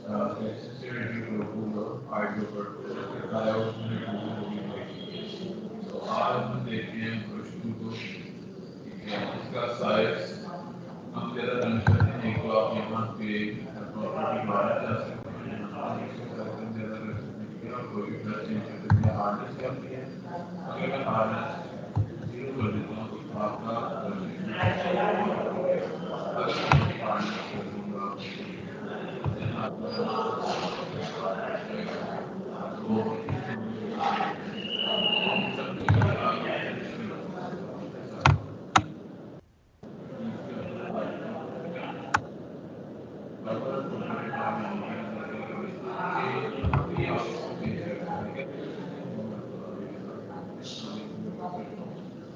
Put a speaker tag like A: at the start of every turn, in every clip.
A: तो आज हम देखते हैं प्रश्न को। इसका साइज हम ज़्यादा रन करते हैं तो आप यहाँ पे प्रॉपर्टी बाहर जा सकते हैं, ज़्यादा कर सकते हैं और कोई भी प्लस चेंज कर सकते हैं। हार्डनेस कर दिया, अगर मैं हार्डनेस 0 कर देता हूँ तो आपका अगर मैं हार्डनेस कर दूँगा तो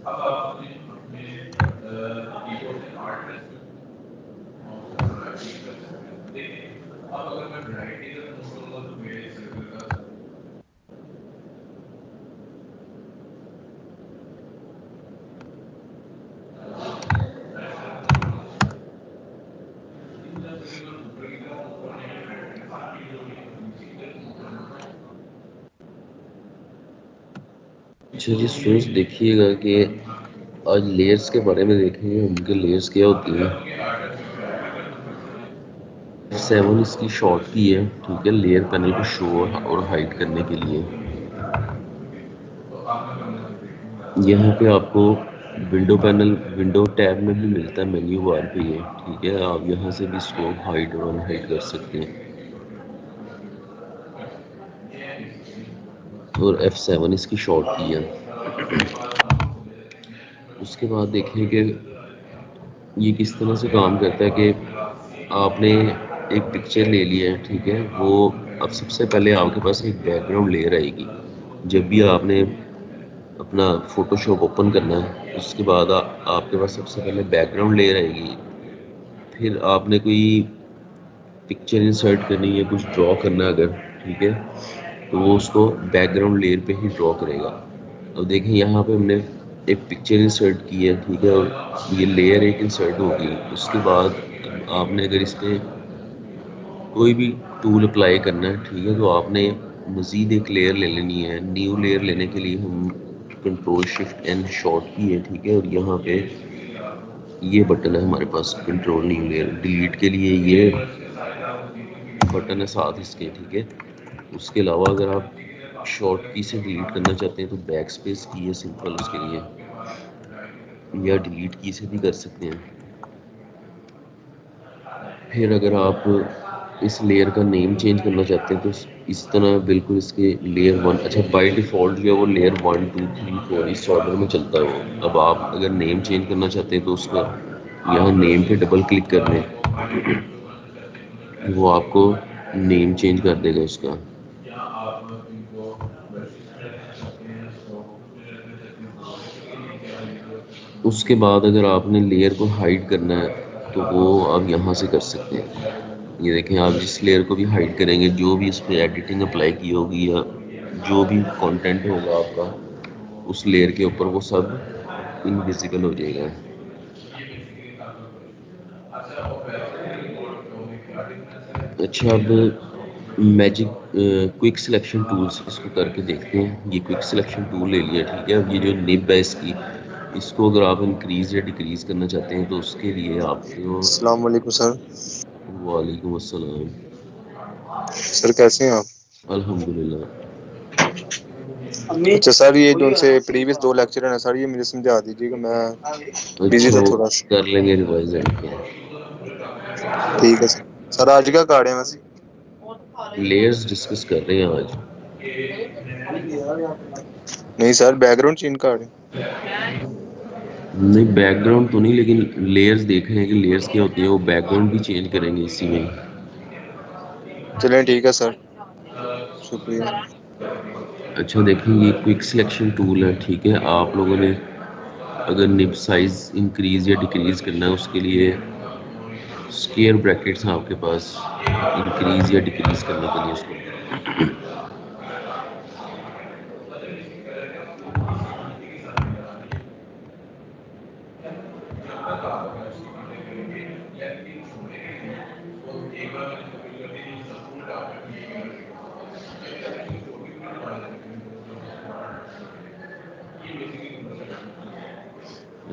A: अब आप अपने अपने कीबोर्ड से हार्डनेस देखिए। अब अगर मैं वैरायटी का मूव करूँगा तो मेरे सर्कल का
B: चलिए सोच देखिएगा कि आज लेयर्स के बारे में देखेंगे हम कि लेयर्स क्या होती हैं। 7 इसकी शॉर्ट की है, ठीक है, लेयर पैनल को शो और हाइड करने के लिए। यहाँ पे आपको विंडो पैनल विंडो टैब में भी मिलता है, मेन्यू बार पे ये, ठीक है। आप यहाँ से भी इसको हाइड और अनहाइड कर सकते हैं। और F7 इसकी शॉर्ट की है। उसके बाद देखें कि ये किस तरह से काम करता है कि आपने एक पिक्चर ले लिया है, ठीक है। वो अब सबसे पहले आपके पास एक बैकग्राउंड लेयर आएगी जब भी आपने अपना फोटोशॉप ओपन करना है। उसके बाद आपके पास सबसे पहले बैकग्राउंड लेयर आएगी। फिर आपने कोई पिक्चर इंसर्ट करनी है, कुछ ड्रॉ करना है अगर, ठीक है, तो वो उसको बैकग्राउंड लेयर पे ही ड्रॉ करेगा। अब देखें यहाँ पे हमने एक पिक्चर इंसर्ट की है, ठीक है, और ये लेयर एक इंसर्ट होगी। उसके बाद आपने अगर इस पर कोई भी टूल अप्लाई करना है, ठीक है, तो आपने मज़ीद एक लेयर ले लेनी है। न्यू लेयर लेने के लिए हम कंट्रोल शिफ्ट एन शॉर्ट की है, ठीक है, और यहाँ पे ये बटन है हमारे पास, कंट्रोल न्यू लेयर। डिलीट के लिए ये बटन है साथ इसके, ठीक है। उसके अलावा अगर आप शॉर्ट की से डिलीट करना चाहते हैं तो बैक स्पेस की है सिंपल उसके लिए, या डिलीट की से भी कर सकते हैं। फिर अगर आप इस लेयर का नेम चेंज करना चाहते हैं तो इस तरह बिल्कुल इसके लेयर 1, अच्छा बाय डिफ़ॉल्ट जो है वो लेयर 1 2 3 4 इस ऑर्डर में चलता है वो। अब आप अगर नेम चेंज करना चाहते हैं तो उसका यहाँ नेम पे डबल क्लिक कर लें, वो आपको नेम चेंज कर देगा उसका। उसके बाद अगर आपने लेयर को हाइड करना है तो वो आप यहाँ से कर सकते हैं। ये देखें, आप जिस लेयर को भी हाइड करेंगे, जो भी इस पर एडिटिंग अप्लाई की होगी या जो भी कंटेंट होगा आपका उस लेयर के ऊपर, वो सब इनविजिबल हो जाएगा। अच्छा, अब मैजिक क्विक सिलेक्शन टूल्स इसको करके देखते हैं। ये क्विक सिलेक्शन टूल ले लिया, ठीक है। अब ये जो निब है इसकी, इसको अगर आप इंक्रीज या डिक्रीज करना चाहते हैं तो उसके लिए आपको,
C: अस्सलाम वालेकुम सर।
B: वालेकुम अस्सलाम।
C: सर कैसे हैं आप?
B: अल्हम्दुलिल्लाह।
C: अच्छा सर, ये जो उनसे प्रीवियस 2 लेक्चर है ना सर, ये मुझे समझा दीजिएगा, मैं बिजी
B: अच्छा,
C: था
B: वो
C: थोड़ा सा।
B: कर लेंगे रिवाइज एंड पे।
C: ठीक है सर। सर आज क्या कार्ड है वैसे?
B: लेयर्स डिस्कस कर रहे हैं आज।
C: नहीं सर, बैकग्राउंड चेंज कार्ड है।
B: नहीं, बैकग्राउंड तो नहीं, लेकिन लेयर्स देख रहे हैं कि लेयर्स क्या होती है। वो बैकग्राउंड भी चेंज करेंगे इसी में।
C: चलें ठीक है सर, शुक्रिया।
B: अच्छा देखें, ये क्विक सिलेक्शन टूल है, ठीक है। आप लोगों ने अगर निब साइज इंक्रीज या डिक्रीज करना है उसके लिए स्क्वायर ब्रैकेट्स हैं आपके पास, इंक्रीज या डिक्रीज करने के लिए उसको।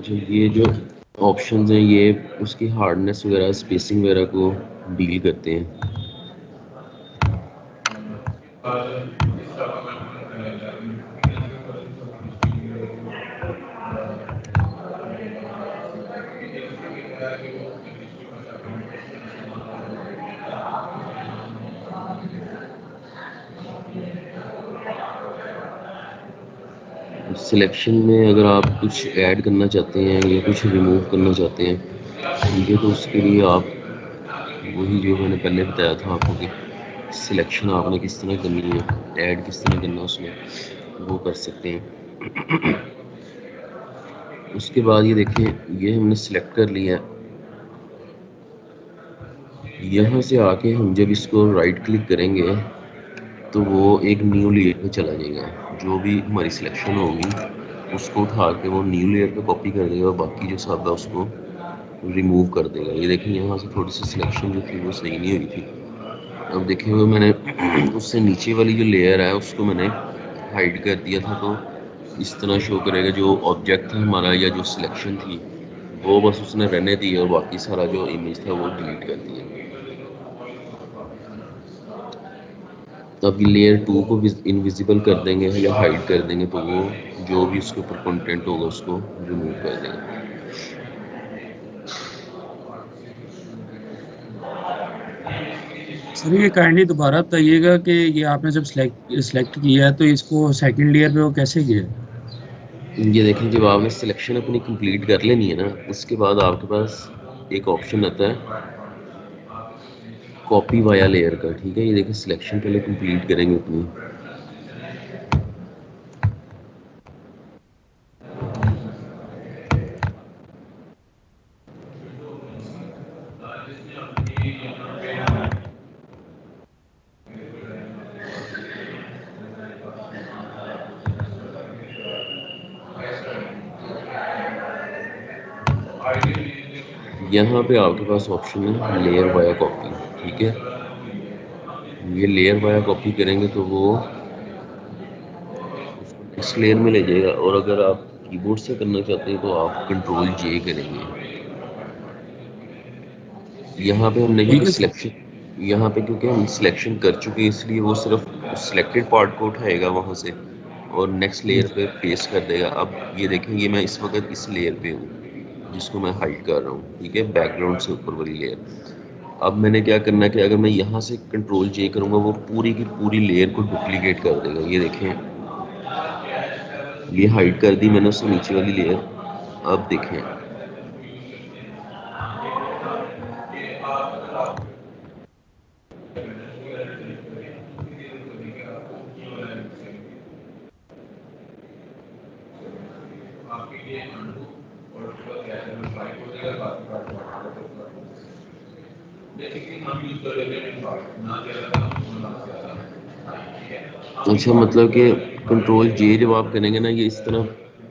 B: जो ये जो ऑप्शंस हैं ये उसकी हार्डनेस वगैरह स्पेसिंग वगैरह को डील करते हैं। सिलेक्शन में अगर आप कुछ ऐड करना चाहते हैं या कुछ रिमूव करना चाहते हैं, ठीक है, तो उसके लिए आप वही जो मैंने पहले बताया था आपको कि सिलेक्शन आपने किस तरह करनी है, ऐड किस तरह करना है उसमें, वो कर सकते हैं। उसके बाद ये देखें, ये हमने सिलेक्ट कर लिया। यहाँ से आके हम जब इसको राइट क्लिक करेंगे तो वो एक न्यू लेयर पे चला जाएगा। जो भी हमारी सिलेक्शन होगी उसको उठा के वो न्यू लेयर पे कॉपी कर देगा और बाकी जो सब है उसको रिमूव कर देगा। ये देखें यहाँ से थोड़ी सी सिलेक्शन जो थी वो सही नहीं हुई थी। अब देखें वो मैंने उससे नीचे वाली जो लेयर है उसको मैंने हाइड कर दिया था, तो इस तरह शो करेगा। जो ऑब्जेक्ट था हमारा या जो सिलेक्शन थी वो बस उसने रहने दी और बाकी सारा जो इमेज था वो डिलीट कर दिया। अब लेयर 2 को इनविजिबल कर देंगे या हाइड कर देंगे तो वो जो भी उसके ऊपर कंटेंट होगा उसको रिमूव कर देंगे।
D: सर ये काइंडली दोबारा बताइएगा कि ये आपने जब सिलेक्ट किया है तो इसको सेकंड लेयर पे वो कैसे किया?
B: ये देखें, जब आपने सिलेक्शन अपनी कंप्लीट कर लेनी है ना, उसके बाद आपके पास एक ऑप्शन आता है कॉपी वाया लेयर का। ठीक है, ये देखें सिलेक्शन पहले कंप्लीट करेंगे अपनी। यहाँ पे आपके पास ऑप्शन है लेयर वाया कॉपी। ठीक है, ये लेयर वाया कॉपी करेंगे तो वो नेक्स्ट लेयर में ले जाएगा। और अगर आप कीबोर्ड से करना चाहते हैं तो आप कंट्रोल जे करेंगे। यहाँ पे हमने क्योंकि सिलेक्शन, यहाँ पे क्योंकि हम सिलेक्शन कर चुके हैं इसलिए वो सिर्फ सिलेक्टेड पार्ट को उठाएगा वहाँ से और नेक्स्ट लेयर पे पेस्ट कर देगा। अब ये देखें, ये मैं इस वक्त इस लेयर पे हूँ जिसको मैं हाइड कर रहा हूँ। ठीक है, बैकग्राउंड से ऊपर वाली लेयर। अब मैंने क्या करना है कि अगर मैं यहाँ से कंट्रोल जे करूँगा वो पूरी की पूरी लेयर को डुप्लीकेट कर देगा। ये देखें, ये हाइड कर दी मैंने उससे नीचे वाली लेयर। अब देखें, अच्छा, मतलब कि कंट्रोल जे जब आप करेंगे ना, ये इस तरह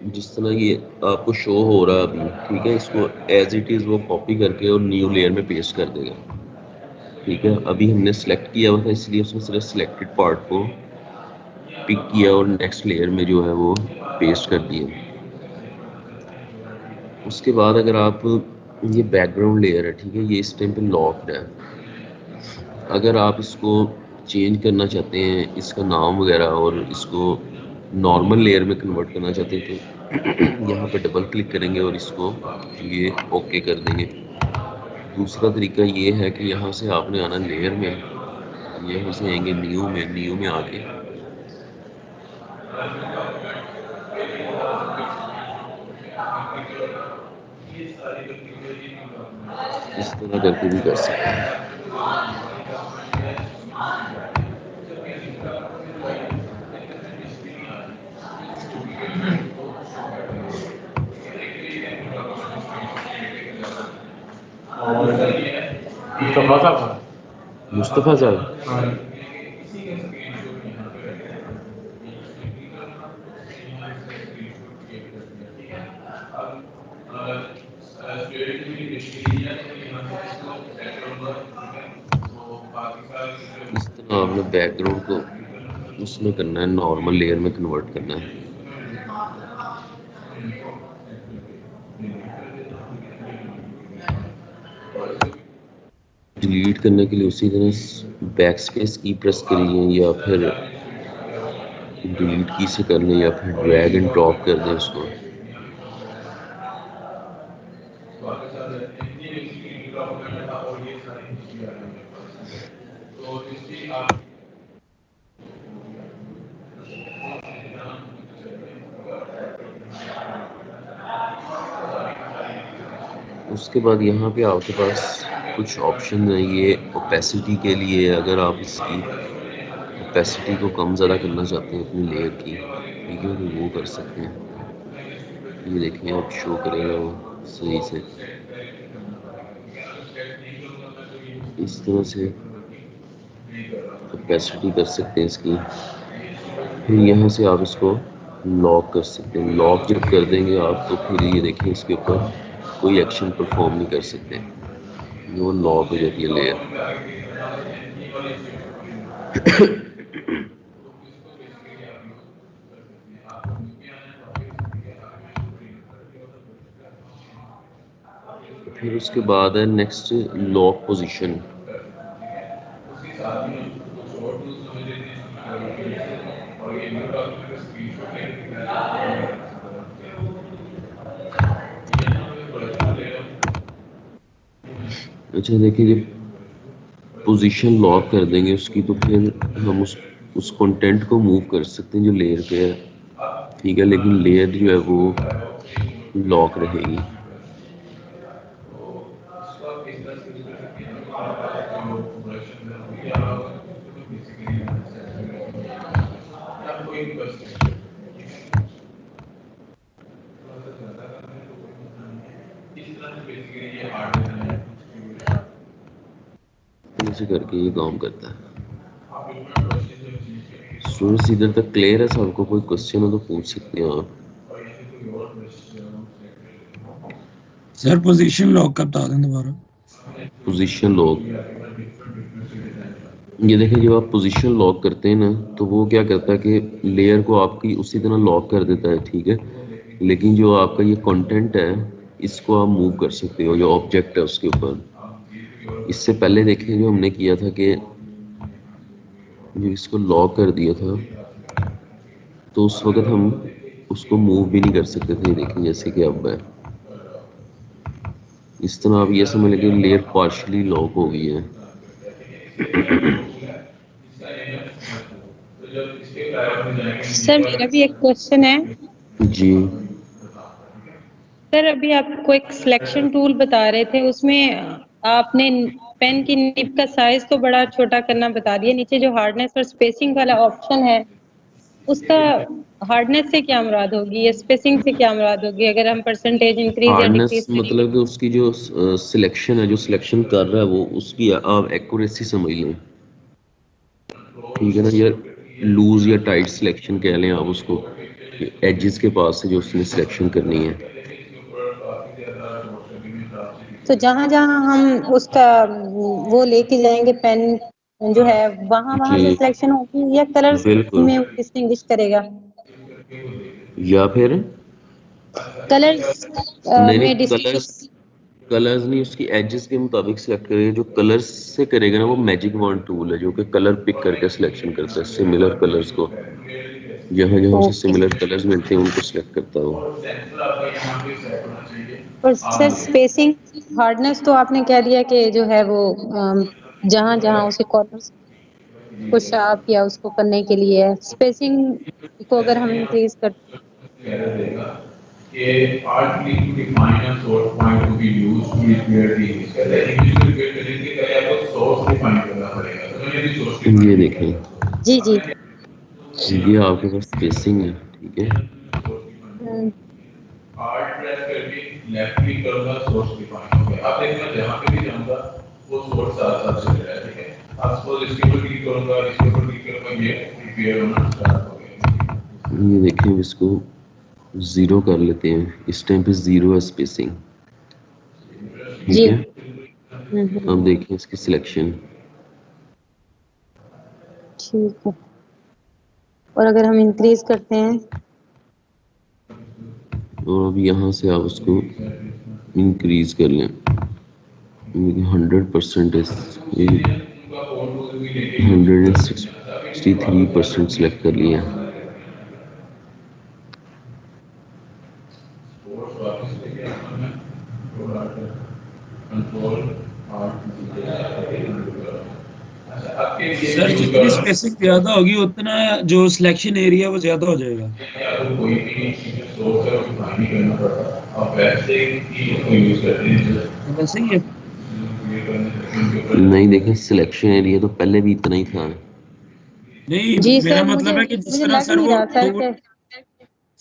B: जिस तरह ये आपको शो हो रहा है अभी, ठीक है, इसको एज इट इज़ वो कॉपी करके और न्यू लेयर में पेस्ट कर देगा। ठीक है, अभी हमने सेलेक्ट किया हुआ था इसलिए उसने सिर्फ सिलेक्टेड पार्ट को पिक किया और नेक्स्ट लेयर में जो है वो पेस्ट कर दिया। उसके बाद अगर आप, ये बैकग्राउंड लेयर है, ठीक है, ये इस टाइम पे लॉक्ड है। अगर आप इसको चेंज करना चाहते हैं, इसका नाम वगैरह, और इसको नॉर्मल लेयर में कन्वर्ट करना चाहते हैं तो यहाँ पे डबल क्लिक करेंगे और इसको ये ओके कर देंगे। दूसरा तरीका ये है कि यहाँ से आपने आना लेयर में, यहाँ से आएंगे न्यू में आके इस तरह करके भी कर सकते हैं। मुस्तफ़ा साहब, इस तरह आपने बैकग्राउंड को उसमें करना है, नॉर्मल लेयर में कन्वर्ट करना है। डिलीट करने के लिए उसी तरह बैक स्पेस की प्रेस करिए या फिर डिलीट की से कर लें या फिर ड्रैग एंड ड्रॉप कर दें उसको। उसके बाद यहाँ पे आपके पास कुछ ऑप्शन है। ये ओपेसिटी के लिए, अगर आप इसकी ओपेसिटी को कम ज़्यादा करना चाहते हैं अपनी लेयर की, ठीक है, तो वो कर सकते हैं। ये देखें अब शो करेगा वो सही से। इस तरह से ओपेसिटी कर सकते हैं इसकी। फिर यहाँ से आप इसको लॉक कर सकते हैं। लॉक जब कर देंगे आप तो फिर ये देखें इसके ऊपर कोई एक्शन परफॉर्म नहीं कर सकते, वो लॉक हो जाती है लेयर। फिर उसके बाद है नेक्स्ट लॉक पोजीशन। अच्छा देखिए, जब पोजीशन लॉक कर देंगे उसकी तो फिर हम उस कंटेंट को मूव कर सकते हैं जो लेयर पे है, ठीक है, लेकिन लेयर जो है वो लॉक रहेगी। ऐसे करके ये काम करता है। स्टूडेंट्स इधर तक क्लियर है? सबको कोई क्वेश्चन हो तो पूछ सकते हैं आप।
D: सर पोजीशन लॉक का बता दें दोबारा।
B: पोजीशन लॉक, ये देखिए जब आप पोजीशन लॉक करते हैं ना तो वो क्या करता है कि लेयर को आपकी उसी तरह लॉक कर देता है, ठीक है, लेकिन जो आपका ये कंटेंट है इसको आप मूव कर सकते हो, जो ऑब्जेक्ट है उसके ऊपर। इससे पहले देखिए जो हमने किया था कि जो इसको लॉक कर दिया था तो उस वक्त हम उसको मूव भी नहीं कर सकते थे। देखिए जैसे कि अब है, इस तरह आप ये समझ लेंगे लेयर पार्शियली लॉक हो गई है।
E: सर मेरा भी एक क्वेश्चन है।
B: जी
E: सर अभी आपको एक सिलेक्शन टूल बता रहे थे, उसमें आपने पेन की निब का साइज तो बड़ा छोटा करना बता दिया, नीचे जो हार्डनेस और स्पेसिंग वाला ऑप्शन है उसका हार्डनेस से क्या मुराद होगी या स्पेसिंग से क्या मुराद होगी, अगर हम परसेंटेज इंक्रीज या
B: हार्डनेस
E: डिक्रीज करेंगे?
B: मतलब कि उसकी जो सिलेक्शन है, जो सिलेक्शन कर रहा है वो उसकी आप एक्यूरेसी समझ लें, ठीक है ना, या लूज या टाइट सिलेक्शन कह लें आप उसको, एजेस के पास से जो उसने सिलेक्शन करनी है।
E: तो जहाँ जहाँ हम उसका वो लेके जाएंगे पेन जो है वहाँ वहाँ से
B: जी
E: सिलेक्शन होगी या कलर्स
B: बिल्कुल,
E: में डिस्टिंग्विश करेगा?
B: या फिर
E: कलर्स
B: नहीं
E: में
B: नहीं, कलर्स नहीं, उसकी एजेस के मुताबिक सिलेक्ट करेगा। जो कलर्स से करेगा ना वो मैजिक वॉन्ड टूल है जो कि कलर पिक करके सिलेक्शन करता है, सिमिलर कलर्स को, जहाँ जहाँ उसे
E: ओके।
B: सिमिलर कलर्स मिलते हैं उनको सिलेक्ट करता है वो।
E: और सर स्पेसिंग हार्डनेस तो आपने कह दिया कि जो है वो जहाँ जहाँ उसे कॉर्नर्स को शार्प या उसको करने के लिए है। स्पेसिंग को अगर हम इंक्रीज कर
B: ये देखें,
E: जी जी
B: ये आपके पास स्पेसिंग है, ठीक है,
A: हार्ड प्रेस करके लेफ्ट क्लिक करूंगा, सोर्स डिफाइन हो गया। अब देखिए मैं जहां पे भी जाऊंगा वो सोर्स साथ साथ चल रहा है, ठीक है। अब सपोज इसके ऊपर क्लिक करूंगा, इसके ऊपर क्लिक करूंगा, ये प्रिपेयर होना स्टार्ट हो गया।
B: ये देखिए इसको 0 कर लेते हैं, इस टाइम पे 0 है स्पेसिंग, ठीक
E: जी।
B: है। अब देखिए इसकी सिलेक्शन,
E: ठीक है। और अगर हम इंक्रीज करते हैं
B: और अब यहाँ से आप उसको इंक्रीज कर लें। 100% 163% सेलेक्ट कर लिया।
D: सर जितनी स्पेसिंग ज्यादा होगी उतना जो सिलेक्शन एरिया वो ज्यादा हो जाएगा। वैसे ही है।
B: नहीं देखें, सिलेक्शन एरिया तो पहले भी इतना ही था।
D: नहीं
E: जी
D: मेरा
E: सर,
D: मतलब है कि जिस
E: मुझे
D: तरह
E: लग
D: सर
E: नहीं
D: वो
E: रहा सर
D: टूल,
E: कि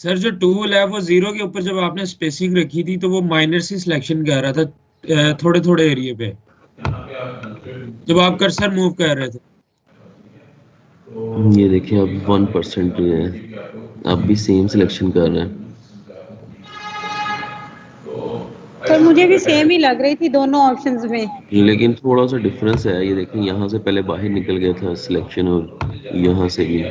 D: सर जो टूल है वो 0 के ऊपर जब आपने स्पेसिंग रखी थी तो वो माइनर सी सिलेक्शन कर रहा था थोड़े थोड़े एरिया पे जब आप कर्सर मूव कर रहे थे।
B: ये देखिए अब 1% है, अब भी सेम सिलेक्शन कर रहा है।
E: सर मुझे भी सेम ही लग रही थी दोनों ऑप्शंस में।
B: लेकिन थोड़ा सा डिफरेंस है, ये देखें यहाँ से पहले बाहर निकल गया था सिलेक्शन और यहाँ से भी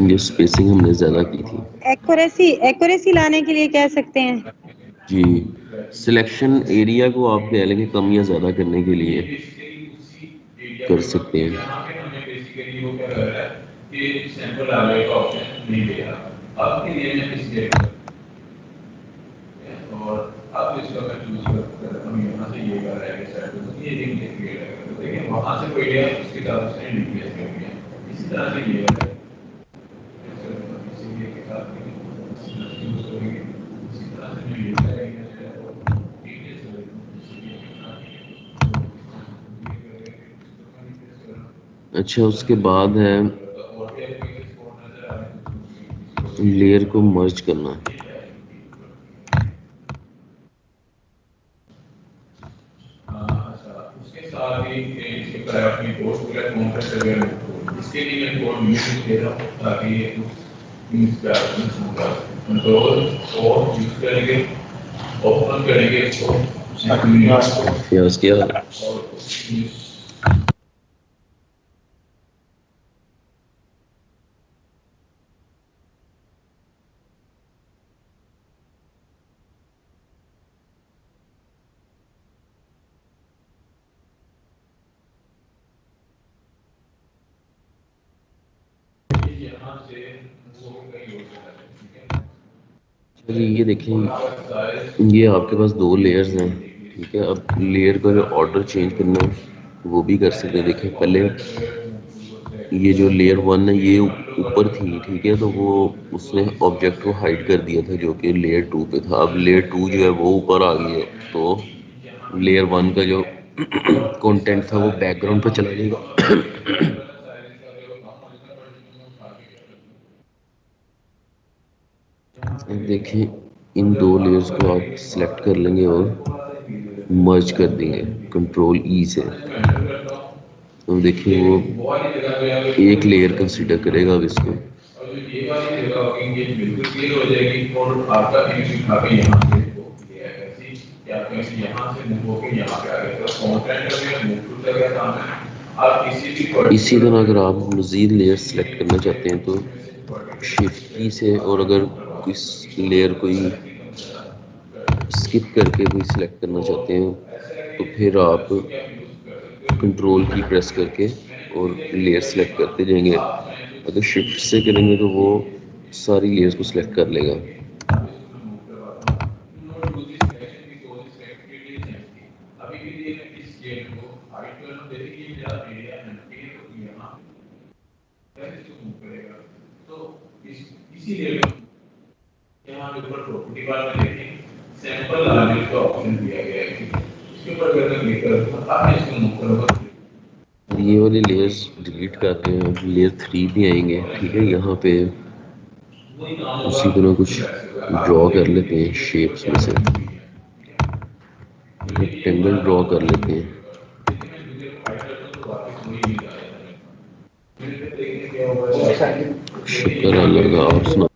B: जो स्पेसिंग हमने ज़्यादा की थी।
E: एक्यूरेसी लाने के लिए कह सकते हैं।
B: जी, सिलेक्शन एरिया को आप कह लेंगे कम या ज़्यादा करने के लिए कर सकते हैं।
A: और अब इसका मैं चूज करता हूँ यहाँ से ये कर रहा है सेट ये क्लियर है, तो देखिए वहाँ से कोई एरिया उसकी तरफ से रिप्लेस कर दिया, इसी तरह से ये है इसी के साथ यूज करेंगे, इसी तरह से जो ये करेंगे
B: अच्छा, उसके बाद है लेयर को मर्ज करना।
A: उसके साथ ही अपनी पोस्ट को कॉम्प्रेस करके इसके लिए मैं कोड यूज दे रहा हूँ ताकि ये यूज कंट्रोल और यूज करेंगे, ओपन करेंगे इसको
B: या उसके ये देखिए, ये आपके पास 2 लेयर्स हैं, ठीक है। अब लेयर का जो ऑर्डर चेंज करना है वो भी कर सकते हैं। देखिए पहले ये जो लेयर 1 है ये ऊपर थी, ठीक है, तो वो उसने ऑब्जेक्ट को हाइड कर दिया था जो कि लेयर 2 पे था। अब लेयर 2 जो है वो ऊपर आ गई है, तो लेयर 1 का जो कंटेंट था वो बैकग्राउंड पे चला जाएगा। देखिए इन 2 लेयर्स को आप सिलेक्ट कर लेंगे और मर्ज कर देंगे कंट्रोल ई से। तो देखिए वो एक लेयर कंसीडर करेगा अब इसको। इसी तरह अगर आप मज़ीद लेयर सेलेक्ट करना चाहते हैं तो शिफ्ट की से, और अगर कोई लेयर कोई स्किप करके कोई सिलेक्ट करना चाहते हैं तो फिर आप कंट्रोल की प्रेस करके और लेयर सेलेक्ट करते जाएंगे। अगर शिफ्ट से करेंगे तो वो सारी लेयर्स को सिलेक्ट कर लेगा।
A: यहाँ पे ऊपर प्रॉपर्टी बार में देखें सैंपल लाने का ऑप्शन दिया गया है, इसके ऊपर अगर क्लिक करें तो आपने इसको मूव करोगे।
B: ये वाली लेयर्स डिलीट करते हैं, अब लेयर 3 पे आएंगे, ठीक है। यहाँ पे उसी तरह कुछ ड्रॉ कर लेते हैं शेप्स में से, रेक्टेंगल ड्रॉ कर लेते हैं। शुक्र अल्लाह का, आप सुना।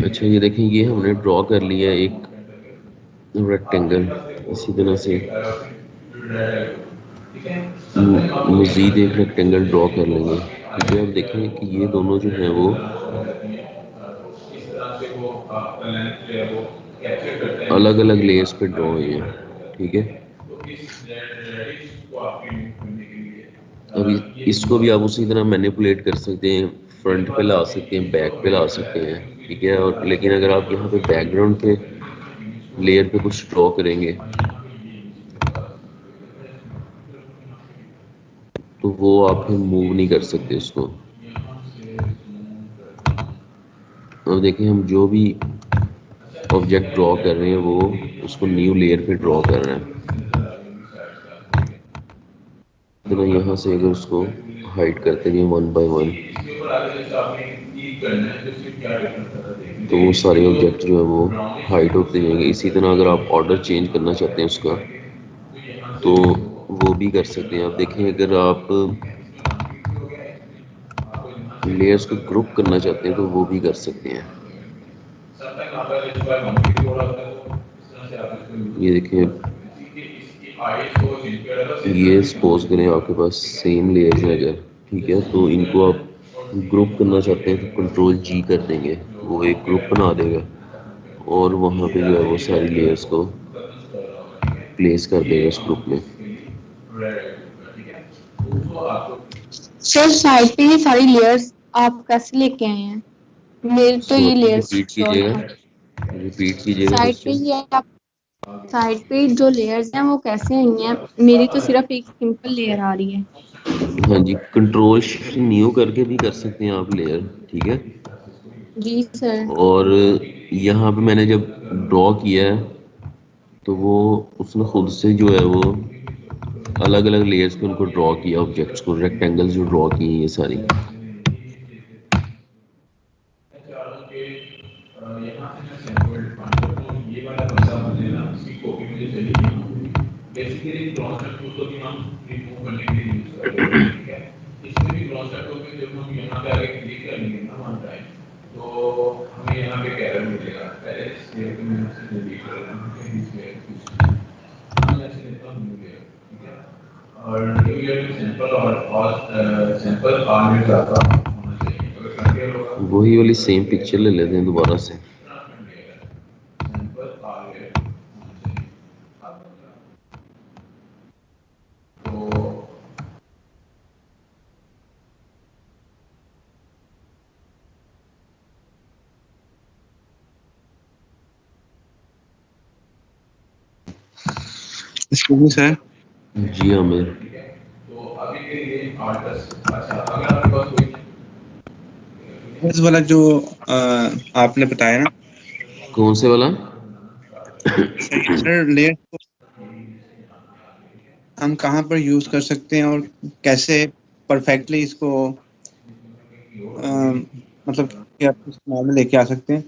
B: अच्छा ये देखें, ये हमने ड्रॉ कर लिया एक रेक्टेंगल इसी तरह से मज़ीद एक रेक्टेंगल ड्रॉ कर लेंगे। ठीक है, अब देखेंगे कि ये दोनों जो हैं वो अलग अलग लेयर्स पे ड्रॉ हुए हैं। ठीक है, अब इसको भी आप उसी तरह मैनिपुलेट कर सकते हैं, फ्रंट पे ला सकते हैं, बैक पे ला सकते हैं। ठीक है, और लेकिन अगर आप यहाँ पे बैकग्राउंड पे लेयर पे कुछ ड्रॉ करेंगे तो वो आप फिर मूव नहीं कर सकते उसको। अब देखिए हम जो भी ऑब्जेक्ट ड्रॉ कर रहे हैं वो उसको न्यू लेयर पे ड्रॉ कर रहे हैं। तो मैं यहाँ से अगर उसको हाइड करते गए 1 बाय 1 तो वो सारे ऑब्जेक्ट जो है वो हाइड होते जाएंगे। इसी तरह अगर आप ऑर्डर चेंज करना चाहते हैं उसका तो वो भी कर सकते हैं। आप देखें अगर आप लेयर्स को ग्रुप करना चाहते हैं तो वो भी कर सकते हैं। ये देखें, ये सपोज करें आपके पास सेम लेयर्स है अगर, ठीक है, तो इनको आप ग्रुप करना चाहते हैं तो कंट्रोल जी कर देंगे, वो एक ग्रुप बना देगा और वहाँ पे जो है वो सारी लेयर्स को प्लेस कर देगा उस ग्रुप में।
F: सर साइड पे ये सारी लेयर्स आप कैसे लेके आए हैं? मेरे तो ये लेयर्स
B: रिपीट कीजिएगा।
F: साइड पे ये आप साइड पे जो लेयर्स हैं वो कैसे आई हैं? मेरी तो सिर्फ एक सिंपल लेयर आ रही है।
B: हाँ जी, कंट्रोल शिफ्ट न्यू करके भी कर सकते हैं आप लेयर। ठीक है
F: जी सर।
B: और यहाँ पे मैंने जब ड्रॉ किया है तो वो उसने खुद से जो है वो अलग अलग लेयर्स पे उनको ड्रॉ किया, ऑब्जेक्ट्स को, रेक्टेंगल्स जो ड्रॉ किए ये सारी। वही वाली सेम पिक्चर ले लेते हैं दोबारा से।
G: Excuse me sir.
B: जी आमिर,
G: इस वाला जो आपने बताया ना,
B: कौन से वाला?
G: सर लेयर को हम कहाँ पर यूज कर सकते हैं और कैसे परफेक्टली इसको मतलब क्या इस्तेमाल में लेके आ सकते हैं?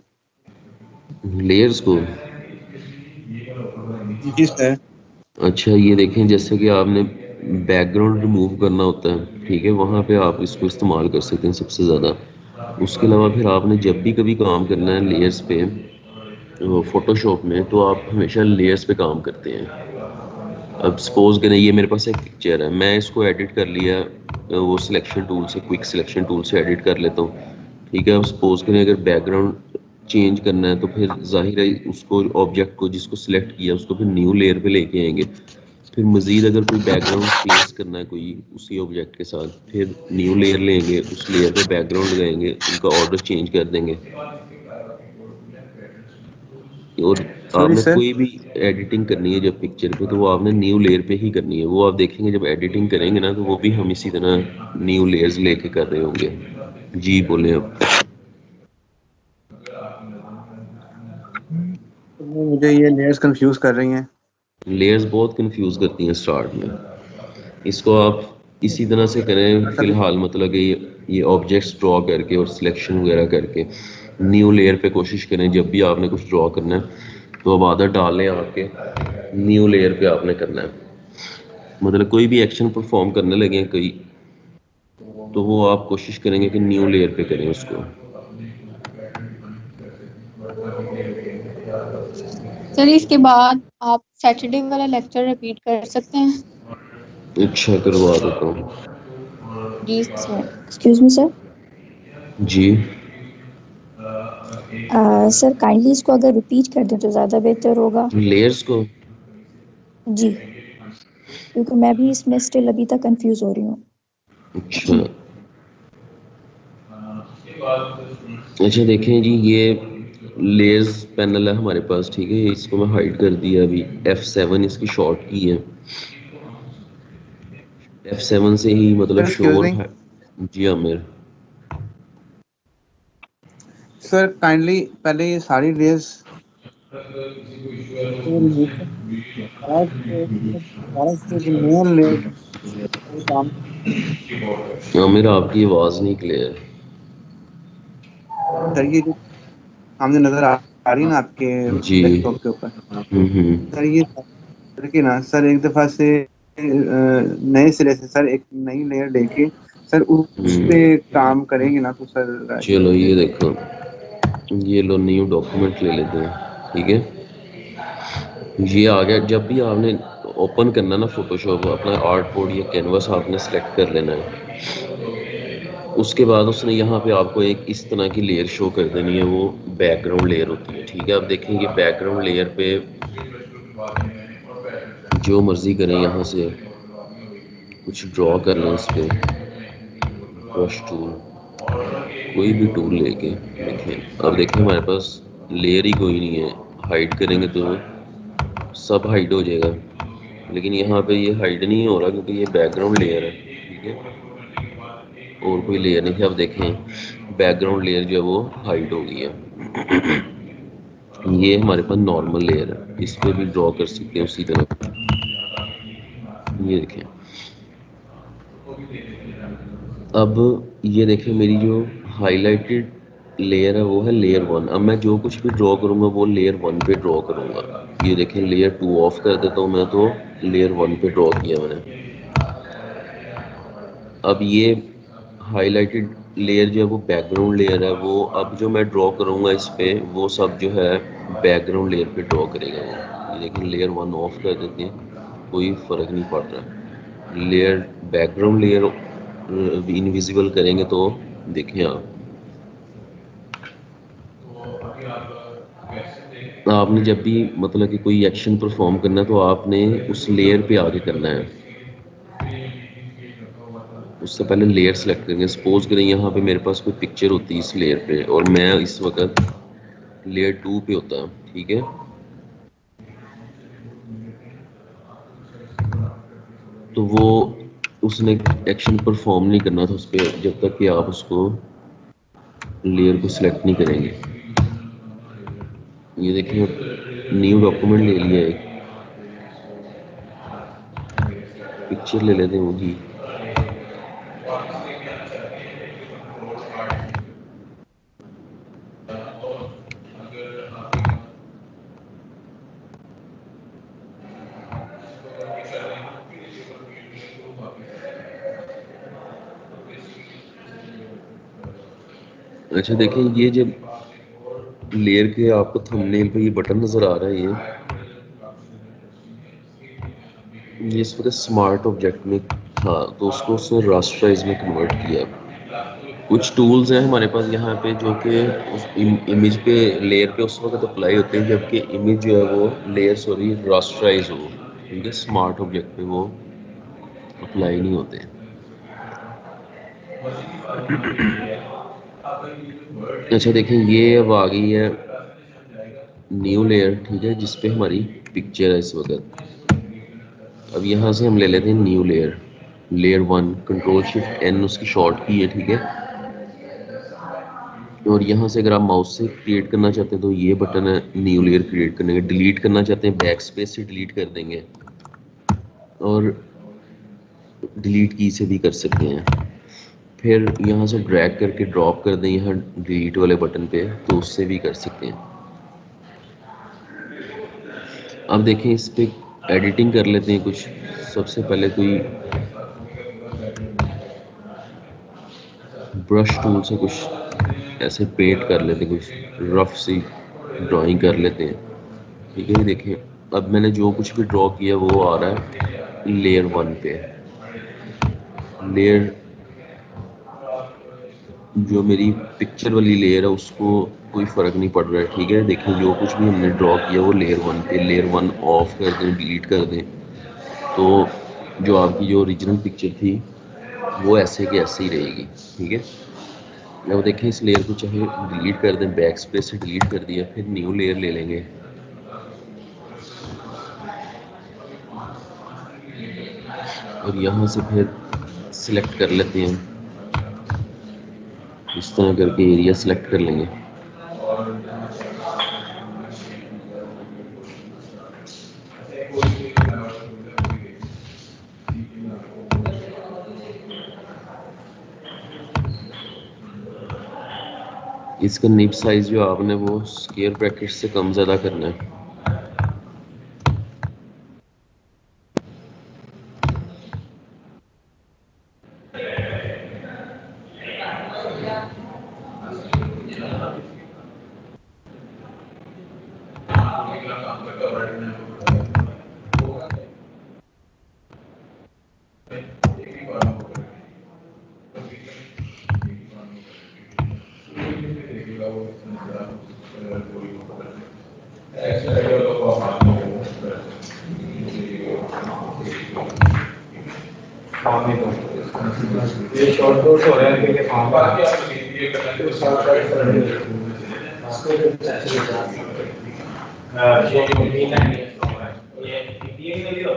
B: लेयर्स को?
G: जी सर।
B: अच्छा, ये देखें जैसे कि आपने बैकग्राउंड रिमूव करना होता है, ठीक है, वहाँ पे आप इसको इस्तेमाल कर सकते हैं सबसे ज़्यादा। उसके अलावा फिर आपने जब भी कभी काम करना है लेयर्स पे फोटोशॉप में तो आप हमेशा लेयर्स पे काम करते हैं। अब सपोज करें ये मेरे पास एक पिक्चर है, मैं इसको एडिट कर लिया वो सिलेक्शन टूल से, क्विक सिलेक्शन टूल से एडिट कर लेता हूँ। ठीक है, अब सपोज करें अगर बैकग्राउंड चेंज करना है तो फिर जाहिर है उसको ऑब्जेक्ट को जिसको सिलेक्ट किया उसको फिर न्यू लेयर पे लेके आएंगे। फिर मज़ीद अगर कोई बैकग्राउंड प्लेस करना है कोई उसी ऑब्जेक्ट के साथ, फिर न्यू लेयर लेंगे, उस लेयर पे बैकग्राउंड लगाएंगे, उनका ऑर्डर चेंज कर देंगे। और आपने कोई भी एडिटिंग करनी है जब पिक्चर पे तो वो आपने न्यू लेयर पे ही करनी है। वो आप देखेंगे जब एडिटिंग करेंगे ना तो वो भी हम इसी तरह न्यू लेयर्स लेके कर रहे होंगे। जी बोले अब।
G: मुझे ये लेयर्स कंफ्यूज कर रही हैं।
B: लेयर्स बहुत कंफ्यूज करती हैं स्टार्ट में। इसको आप इसी तरह से करें फिलहाल, मतलब कि ये ऑब्जेक्ट्स ड्रॉ करके और सिलेक्शन वगैरह करके न्यू लेयर पे कोशिश करें। जब भी आपने कुछ ड्रॉ करना है तो अब आदत डाल लें आपके न्यू लेयर पे आपने करना है। मतलब कोई भी एक्शन परफॉर्म करने लगे कोई तो वो आप कोशिश करेंगे कि न्यू लेयर पे करें उसको।
F: सर इसके बाद आप सैटरडे वाला लेक्चर रिपीट कर सकते हैं?
B: अच्छा, करवा देता हूँ।
F: जी सर।
H: Excuse me sir.
B: जी
H: सर काइंडली इसको अगर रिपीट कर दें तो ज़्यादा बेहतर होगा।
B: लेयर्स को
H: जी, क्योंकि मैं भी इसमें स्टिल अभी तक कंफ्यूज हो रही हूँ।
B: अच्छा अच्छा, देखें जी, ये लेयर्स पैनल है हमारे पास, ठीक है। इसको मैं हाइड कर दिया अभी। F7 इसकी शॉर्ट की है। F7 से ही मतलब
G: Sir,
B: शोर
G: excuse
B: है। जी आमिर।
G: सर काइंडली पहले ये सारी लेयर्स
B: आमिर आपकी आवाज नहीं क्लियर।
G: सर ये जो सामने नजर आ रही है ना आपके
B: जी।
G: डेस्कटॉप के ऊपर, सर ये देखिए ना सर, एक दफा से नए सिरे से सर एक नई लेयर लेके सर उस पे काम करेंगे ना तो सर
B: चलो ये देखो, ये लो न्यू डॉक्यूमेंट ले लेते हैं, ठीक है। ये आ गया। जब भी आपने ओपन करना ना फोटोशॉप, अपना आर्ट बोर्ड या कैनवस आपने सेलेक्ट कर लेना है। उसके बाद उसने यहाँ पे आपको एक इस तरह की लेयर शो कर देनी है, वो बैकग्राउंड लेयर होती है, ठीक है। आप देखेंगे बैकग्राउंड लेयर पे जो मर्जी करें, यहाँ से कुछ ड्रॉ कर लें इस पे, ब्रश टूल, कोई भी टूल लेके देखें। अब देखें हमारे पास लेयर ही कोई नहीं है। हाइड करेंगे तो सब हाइड हो जाएगा, लेकिन यहाँ पे ये हाइड नहीं हो रहा क्योंकि ये बैकग्राउंड लेयर है, ठीक है। और कोई लेयर नहीं है। अब देखें बैकग्राउंड लेयर जो है वो हाइड हो गई है। ये हमारे पास नॉर्मल लेयर है, इस पे भी ड्रॉ कर सकते हैं उसी तरह। ये देखें। अब ये देखें, मेरी जो हाईलाइटेड लेयर है वो है लेयर 1। अब मैं जो कुछ भी ड्रॉ करूँगा वो लेयर 1 पे ड्रॉ करूँगा। ये देखें, लेयर 2 ऑफ कर देता हूँ मैं, तो लेयर 1 पे ड्रॉ किया मैंने। अब ये हाईलाइटेड लेयर जो है वो बैकग्राउंड लेयर है, वो अब जो मैं ड्रॉ करूँगा इस पे, वो सब जो है बैकग्राउंड लेयर पे ड्रॉ करेगा वो। ये देखें, लेयर 1 ऑफ कर देते हैं, कोई फ़र्क नहीं पड़ रहा। लेयर बैकग्राउंड लेयर इनविजिबल करेंगे तो देखें आपने जब भी मतलब कि कोई एक्शन परफॉर्म करना है तो आपने उस लेयर पे आके करना है। उससे पहले लेयर सेलेक्ट करेंगे। सपोज करें यहाँ पे मेरे पास कोई पिक्चर होती है इस लेयर पे, और मैं इस वक्त लेयर 2 पे होता, ठीक है। तो वो उसने एक्शन परफॉर्म नहीं करना था उस पर जब तक कि आप उसको लेयर को सिलेक्ट नहीं करेंगे। ये देखिए, न्यू डॉक्यूमेंट ले लिया, एक पिक्चर ले लेते हैं वही। अच्छा देखिए, ये जब लेयर के आपको थंबनेल पे ये बटन नजर आ रहा है, ये इस वक्त स्मार्ट ऑब्जेक्ट में था तो उसको उसने रास्टराइज में कन्वर्ट किया। कुछ टूल्स हैं हमारे पास यहाँ पे जो कि उस इमेज पे, लेयर पे उस वक्त अप्लाई होते हैं जबकि इमेज जो है वो लेयर रास्टराइज हो, ठीक है। स्मार्ट ऑब्जेक्ट पे वो अप्लाई नहीं होते। अच्छा देखें, ये अब आ गई है न्यू लेयर, ठीक है, जिसपे हमारी पिक्चर है इस वक्त। अब यहाँ से हम ले लेते हैं new layer, layer 1, control shift N उसकी शॉर्ट की है, ठीक है। और यहाँ से अगर आप माउस से क्रिएट करना चाहते हैं तो ये बटन है न्यू लेयर क्रिएट करने का। डिलीट करना चाहते हैं बैक स्पेस से डिलीट कर देंगे, और डिलीट की से भी कर सकते हैं। फिर यहाँ से ड्रैग करके ड्रॉप कर दें यहाँ डिलीट वाले बटन पे, तो उससे भी कर सकते हैं। अब देखें, इस पे एडिटिंग कर लेते हैं कुछ। सबसे पहले कोई ब्रश टूल से कुछ ऐसे पेंट कर लेते हैं, कुछ रफ सी ड्राइंग कर लेते हैं। ठीक है, ये देखिए अब मैंने जो कुछ भी ड्रॉ किया वो आ रहा है लेयर 1 पे। लेयर जो मेरी पिक्चर वाली लेयर है उसको कोई फ़र्क नहीं पड़ रहा है। ठीक है, देखिए जो कुछ भी हमने ड्रॉ किया वो लेयर 1 पे। लेयर 1 ऑफ कर दें, डिलीट कर दें, तो जो आपकी जो ओरिजिनल पिक्चर थी वो ऐसे के ऐसे ही रहेगी। ठीक है, अब देखें इस लेयर को चाहे डिलीट कर दें, बैक स्पेस से डिलीट कर दिया, फिर न्यू लेयर ले लेंगे और यहाँ से फिर सिलेक्ट कर लेते हैं, इस तरह करके एरिया सिलेक्ट कर लेंगे। इसका निब साइज जो आपने वो स्क्वायर ब्रैकेट से कम ज़्यादा करना है।
I: ये शॉर्ट नोट्स हो रहे हैं कि फॉर्म बाकी आप ये करना है साथ साथ कर रहे हैं इसको ये कंप्लीट है ये नहीं दिया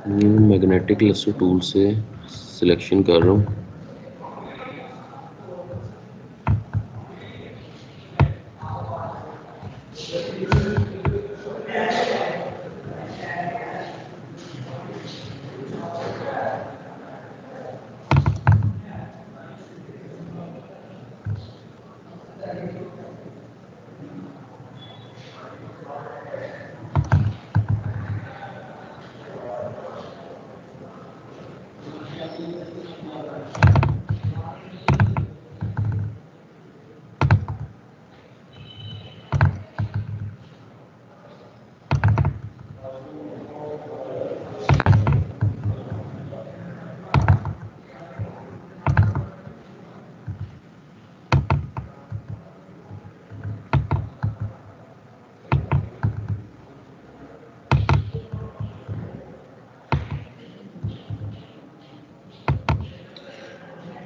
I: ये
B: मैग्नेटिक लेसो टूल से सिलेक्शन कर रहा हूँ।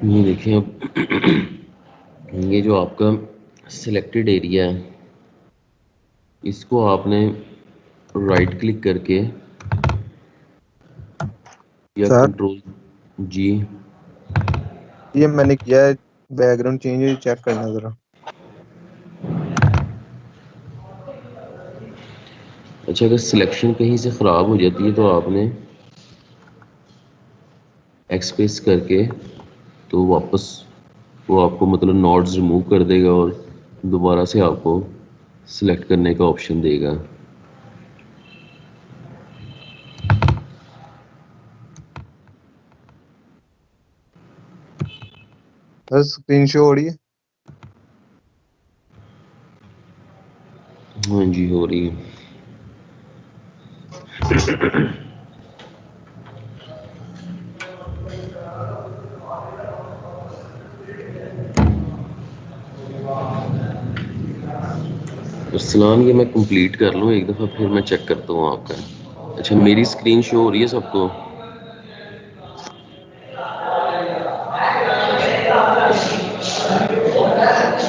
B: ये देखिए अब ये जो आपका सिलेक्टेड एरिया है इसको आपने राइट क्लिक करके या
C: सर
B: कंट्रोल जी
C: ये मैंने किया है, बैकग्राउंड चेंज चेक करना जरा।
B: अच्छा, अगर सिलेक्शन कहीं से ख़राब हो जाती है तो आपने एक्सप्रेस करके तो वापस वो आपको मतलब नॉड्स रिमूव कर देगा और दोबारा से आपको सिलेक्ट करने का ऑप्शन देगा।
C: सर स्क्रीन शो हो रही है?
B: हाँ जी, हो रही है। अरसलान ये मैं कंप्लीट कर लूँ एक दफ़ा, फिर मैं चेक करता हूँ आपका। अच्छा मेरी स्क्रीन शो हो रही है सबको?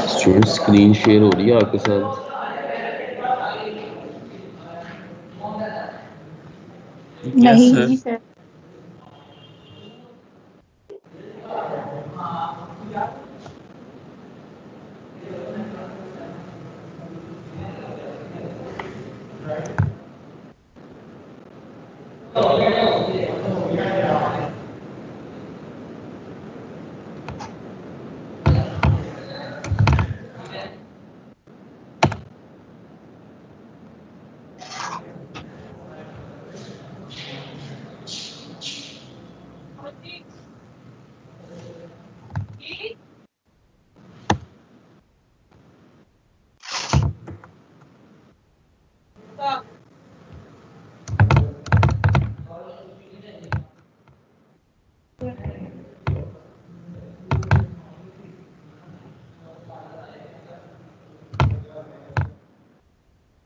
B: स्टूडेंट स्क्रीन शेयर हो रही है आपके साथ?
D: यस
H: नहीं
D: सर।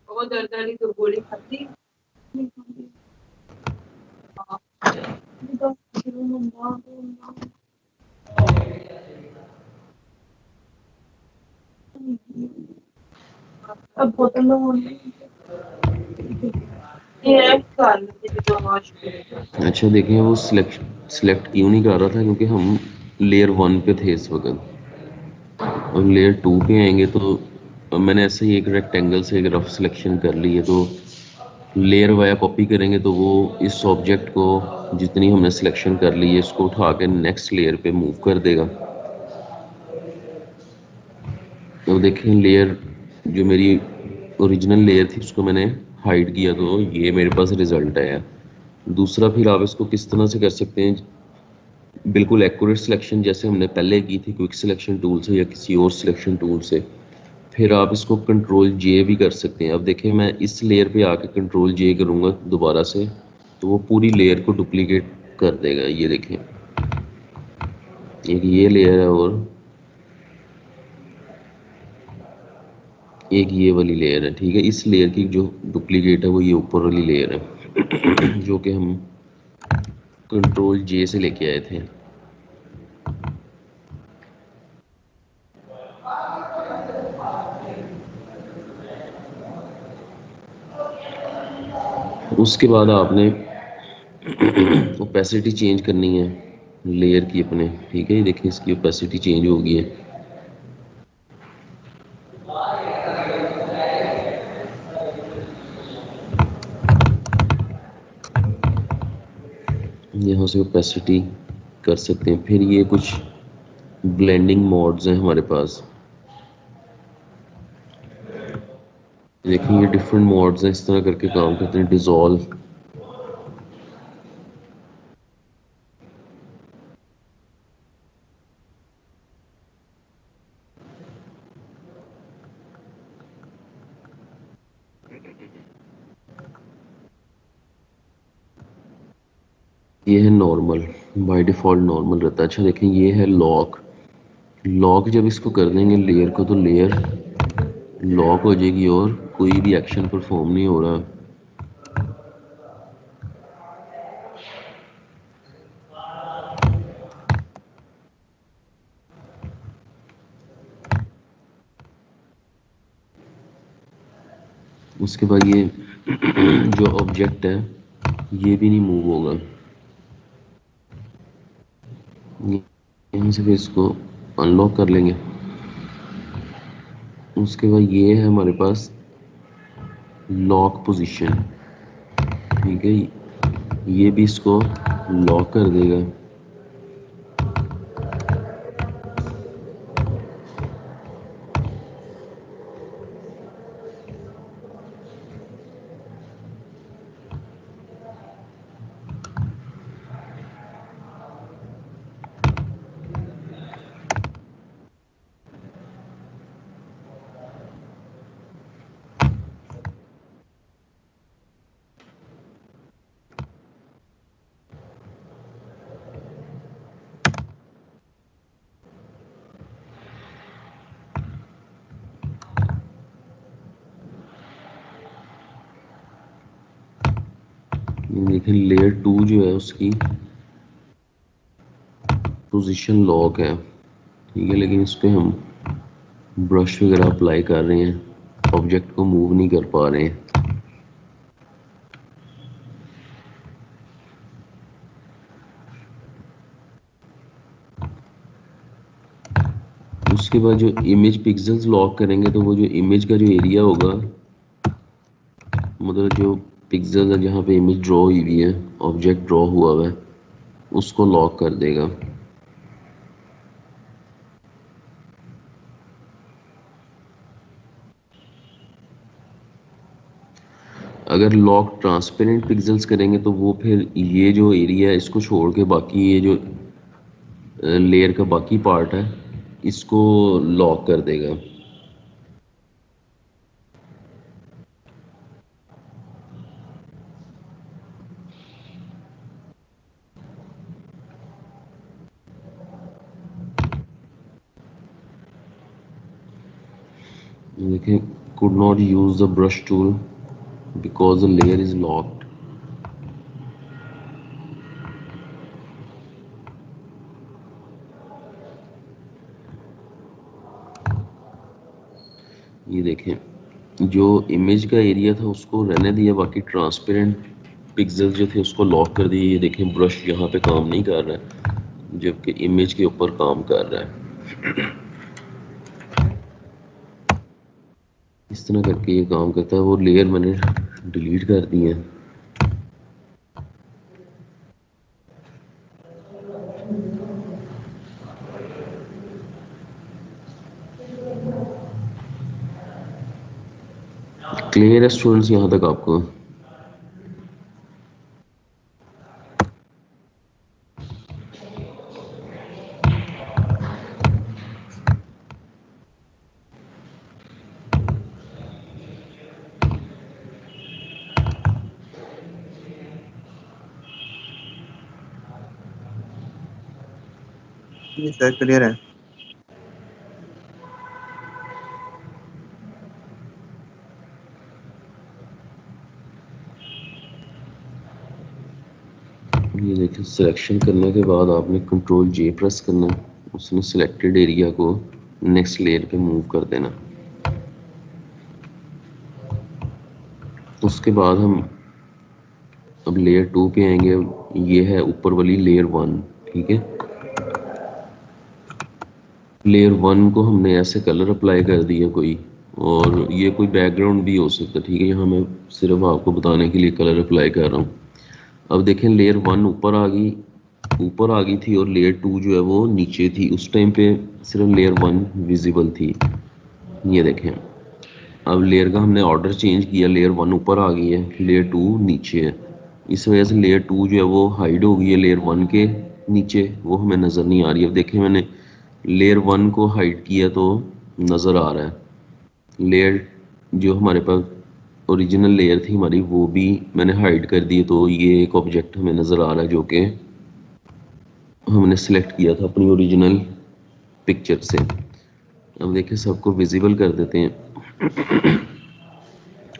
E: वो दर्द वाली तो गोली खाती। अब बोतल
B: अच्छा देखें वो सिलेक्ट क्यों नहीं कर रहा था, क्योंकि हम लेयर 1 पे थे इस वक्त। और लेयर 2 पे आएंगे तो मैंने ऐसे ही एक रेक्टेंगल से एक रफ सिलेक्शन कर ली है, तो लेयर वाया कॉपी करेंगे तो वो इस ऑब्जेक्ट को जितनी हमने सिलेक्शन कर ली है इसको उठा के नेक्स्ट लेयर पे मूव कर देगा। तो देखें लेयर जो मेरी ओरिजिनल लेयर थी उसको मैंने हाइड किया, तो ये मेरे पास रिजल्ट आया। दूसरा फिर आप इसको किस तरह से कर सकते हैं, बिल्कुल एक्यूरेट सिलेक्शन जैसे हमने पहले की थी क्विक सिलेक्शन टूल से या किसी और सिलेक्शन टूल से, फिर आप इसको कंट्रोल जे भी कर सकते हैं। अब देखें मैं इस लेयर पे आके कंट्रोल जे करूँगा दोबारा से, तो वो पूरी लेयर को डुप्लीकेट कर देगा। ये देखें एक ये लेयर है और एक ये वाली लेयर है, ठीक है। इस लेयर की जो डुप्लीकेट है वो ये ऊपर वाली लेयर है जो कि हम कंट्रोल जे से लेके आए थे। उसके बाद आपने ओपेसिटी चेंज करनी है लेयर की अपने, ठीक है। ये देखिए इसकी ओपेसिटी चेंज हो गई है। यहाँ से ओपेसिटी कर सकते हैं। फिर ये कुछ ब्लेंडिंग मोड्स हैं हमारे पास, देखिए ये डिफरेंट मोड्स हैं, इस तरह करके काम करते हैं। डिसॉल्व, ये है नॉर्मल, बाय डिफ़ॉल्ट नॉर्मल रहता है। अच्छा देखें ये है लॉक। लॉक जब इसको कर देंगे लेयर को तो लेयर लॉक हो जाएगी और कोई भी एक्शन परफॉर्म नहीं हो रहा। उसके बाद ये जो ऑब्जेक्ट है ये भी नहीं मूव होगा। यहीं से फिर इसको अनलॉक कर लेंगे। उसके बाद ये है हमारे पास लॉक पोजीशन, ठीक है। ये भी इसको लॉक कर देगा। देखें लेयर 2 जो है उसकी पोजीशन लॉक है, ठीक है, लेकिन इस पे हम ब्रश वगैरह अप्लाई कर रहे हैं, ऑब्जेक्ट को मूव नहीं कर पा रहे हैं। उसके बाद जो इमेज पिक्सेल्स लॉक करेंगे तो वो जो इमेज का जो एरिया होगा, मतलब जो पिक्सेल्स है जहाँ पे इमेज ड्रॉ हुई हुई है, ऑब्जेक्ट ड्रॉ हुआ हुआ है, उसको लॉक कर देगा। अगर लॉक ट्रांसपेरेंट पिक्सेल्स करेंगे तो वो फिर ये जो एरिया है इसको छोड़ के बाकी ये जो लेयर का बाकी पार्ट है इसको लॉक कर देगा। देखिए could not use the brush tool because the layer is locked। ये देखें जो इमेज का एरिया था उसको रहने दिया, बाकी ट्रांसपेरेंट पिक्सेल जो थे उसको लॉक कर दिए। ये देखें ब्रश यहाँ पे काम नहीं कर रहा है जबकि इमेज के ऊपर काम कर रहा है। इस तरह करके ये काम करता है। वो लेयर मैंने डिलीट कर दी है। क्लियर है स्टूडेंट्स यहाँ तक आपको?
C: जी सर क्लियर है।
B: ये देखिए सिलेक्शन करने के बाद आपने कंट्रोल जे प्रेस करना है, उसने सिलेक्टेड एरिया को नेक्स्ट लेयर पे मूव कर देना। उसके बाद हम अब लेयर 2 पे आएंगे। ये है ऊपर वाली लेयर 1, ठीक है। लेयर 1 को हमने ऐसे कलर अप्लाई कर दिया कोई, और ये कोई बैकग्राउंड भी हो सकता है, ठीक है। यहाँ मैं सिर्फ आपको बताने के लिए कलर अप्लाई कर रहा हूँ। अब देखें लेयर 1 ऊपर आ गई थी और लेयर 2 जो है वो नीचे थी। उस टाइम पे सिर्फ लेयर 1 विजिबल थी। ये देखें अब लेयर का हमने ऑर्डर चेंज किया, लेयर 1 ऊपर आ गई है, लेयर 2 नीचे है। इस वजह से लेयर 2 जो है वो हाइड हो गई है लेयर 1 के नीचे, वो हमें नज़र नहीं आ रही। अब देखें मैंने लेयर 1 को हाइड किया तो नज़र आ रहा है। लेयर जो हमारे पास ओरिजिनल लेयर थी हमारी वो भी मैंने हाइड कर दी, तो ये एक ऑब्जेक्ट हमें नज़र आ रहा है जो कि हमने सेलेक्ट किया था अपनी ओरिजिनल पिक्चर से। अब देखिए सबको विजिबल कर देते हैं।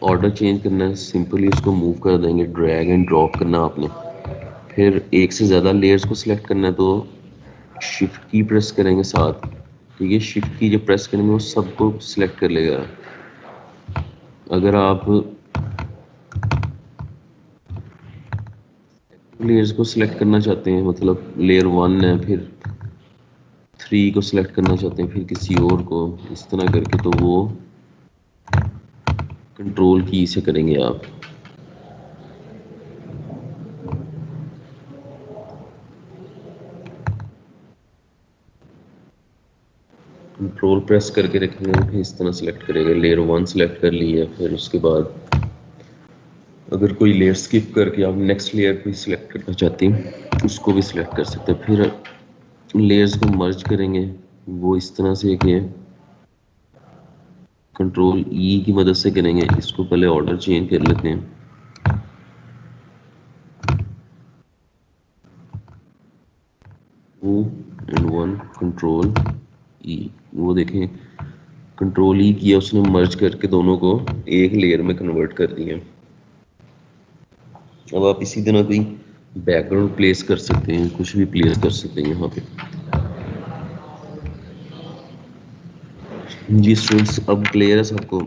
B: ऑर्डर चेंज करना है, सिंपली उसको मूव कर देंगे, ड्रैग एंड ड्रॉप करना आपने। फिर एक से ज़्यादा लेयर्स को सिलेक्ट करना है तो शिफ्ट की प्रेस करेंगे साथ, ठीक है। शिफ्ट की जब प्रेस करेंगे वो सबको सिलेक्ट कर लेगा। अगर आप लेयर्स को सिलेक्ट करना चाहते हैं, मतलब लेयर 1 है फिर 3 को सिलेक्ट करना चाहते हैं फिर किसी और को, इस तरह करके, तो वो कंट्रोल की से करेंगे आप। कंट्रोल प्रेस करके रखेंगे, फिर इस तरह सेलेक्ट करेगा। लेयर 1 सेलेक्ट कर लिया, फिर उसके बाद अगर कोई लेयर स्किप करके आप नेक्स्ट लेयर को सिलेक्ट करना चाहते हैं उसको भी सिलेक्ट कर सकते हैं। फिर लेयर्स को मर्ज करेंगे वो इस तरह से कि कंट्रोल ई की मदद से करेंगे। इसको पहले ऑर्डर चेंज कर लेते हैं। एंड 1 कंट्रोल ई, वो देखें कंट्रोल ई किया उसने, मर्ज करके दोनों को एक लेयर में कन्वर्ट कर दिया। अब आप इसी तरह कोई बैकग्राउंड प्लेस कर सकते हैं, कुछ भी प्लेस कर सकते हैं यहाँ पे। जी स्टूडेंट्स, अब क्लियर है सबको?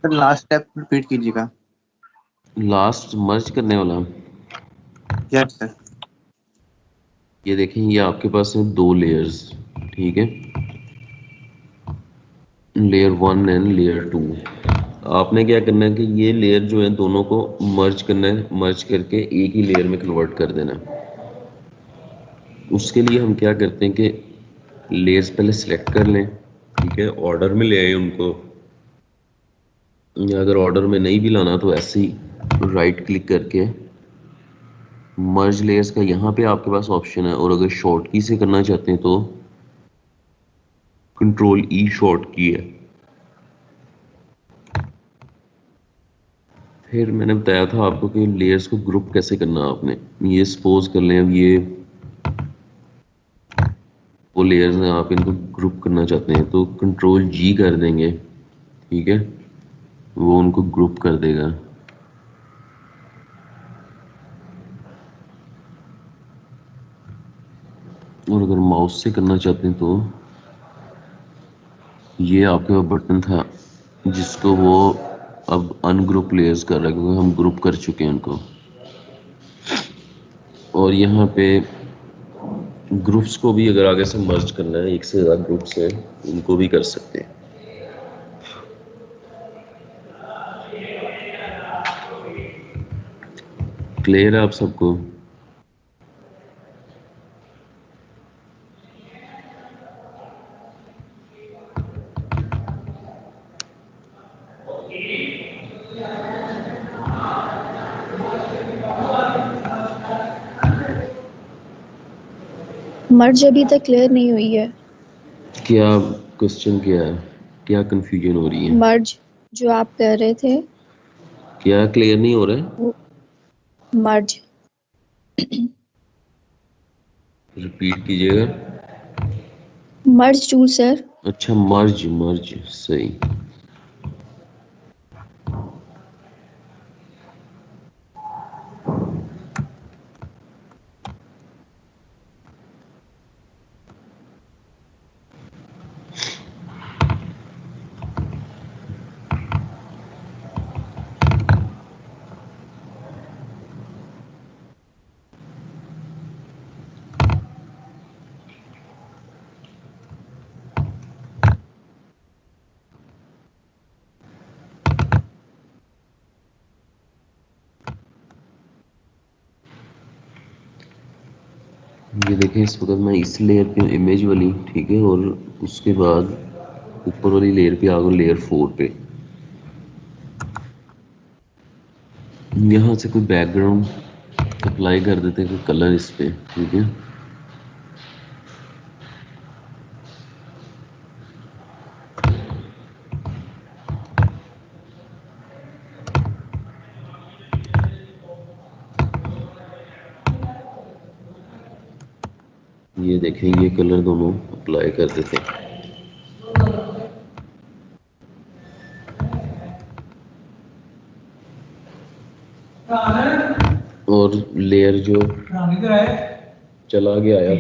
G: सर लास्ट स्टेप रिपीट कीजिएगा।
B: लास्ट मर्ज करने वाला,
G: यस सर।
B: ये देखें, ये आपके पास है 2 लेयर्स, ठीक है, लेयर 1 एंड लेयर 2। आपने क्या करना है कि ये लेयर जो है दोनों को मर्ज करना है, मर्ज करके एक ही लेयर में कन्वर्ट कर देना है। उसके लिए हम क्या करते हैं कि लेयर्स पहले सिलेक्ट कर लें, ठीक है, ऑर्डर में ले आए उनको, या अगर ऑर्डर में नहीं भी लाना तो ऐसे ही राइट क्लिक करके मर्ज लेयर्स का यहाँ पे आपके पास ऑप्शन है, और अगर शॉर्ट की से करना चाहते हैं तो कंट्रोल ई शॉर्ट की है। फिर मैंने बताया था आपको कि लेयर्स को ग्रुप कैसे करना है आपने। ये सपोज कर लें अब ये वो लेयर्स हैं, आप इनको ग्रुप करना चाहते हैं तो कंट्रोल जी कर देंगे, ठीक है, वो उनको ग्रुप कर देगा। और अगर माउस से करना चाहते हैं तो ये आपके पास बटन था जिसको वो अब अनग्रुप लेयर्स कर रहा है, क्योंकि हम ग्रुप कर चुके हैं उनको। और यहाँ पे ग्रुप्स को भी अगर आगे से मर्ज करना है, एक से ज़्यादा ग्रुप्स हैं, उनको भी कर सकते हैं। क्लियर है आप सबको?
H: मर्ज अभी तक क्लियर नहीं हुई है।
B: क्या क्वेश्चन क्या है, क्या कंफ्यूजन हो रही है?
H: मर्ज जो आप कर रहे थे,
B: क्या क्लियर नहीं हो रहा है?
H: मर्ज
B: रिपीट कीजिएगा।
H: मर्ज टूल सर।
B: अच्छा, मर्ज, मर्ज सही। ये देखें, इस वक्त मैं इस लेयर पे इमेज वाली, ठीक है, और उसके बाद ऊपर वाली लेयर पे आ गया, लेयर 4 पे। यहाँ से कोई बैकग्राउंड अप्लाई कर देते हैं, कोई कलर इस पे, ठीक है। ये देखें, ये कलर दोनों अप्लाई कर देते हैं। और लेयर जो चला गया आया,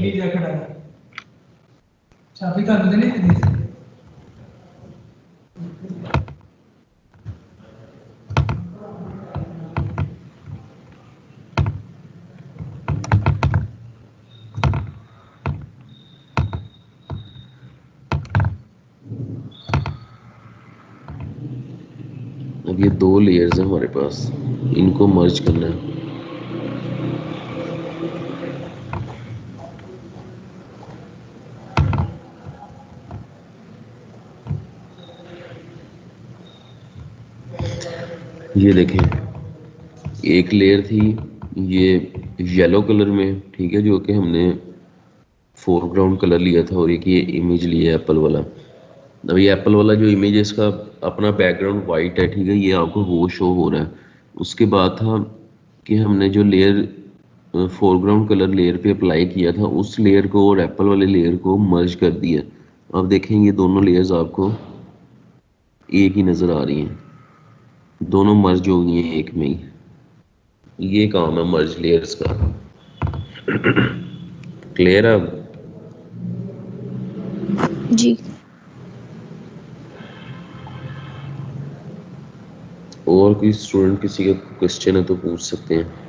B: अब ये 2 लेयर्स हैं हमारे पास, इनको मर्ज करना है। ये देखें, एक लेयर थी ये येलो कलर में, ठीक है, जो कि हमने फोरग्राउंड कलर लिया था, और एक ये इमेज लिया है एप्पल वाला। अब ये एप्पल वाला जो इमेज है इसका अपना बैकग्राउंड वाइट है, ठीक है, ये आपको वो शो हो रहा है। उसके बाद था कि हमने जो लेयर फोरग्राउंड कलर लेयर पे अप्लाई किया था, उस लेयर को और एप्पल वाले लेयर को मर्ज कर दिया। अब देखें, ये दोनों लेयर्स आपको एक ही नज़र आ रही हैं। दोनों मर्ज हो गई हैं एक में ही। ये काम है मर्ज लेयर्स का। क्लियर है अब?
H: जी।
B: और कोई स्टूडेंट किसी का क्वेश्चन है तो पूछ सकते हैं।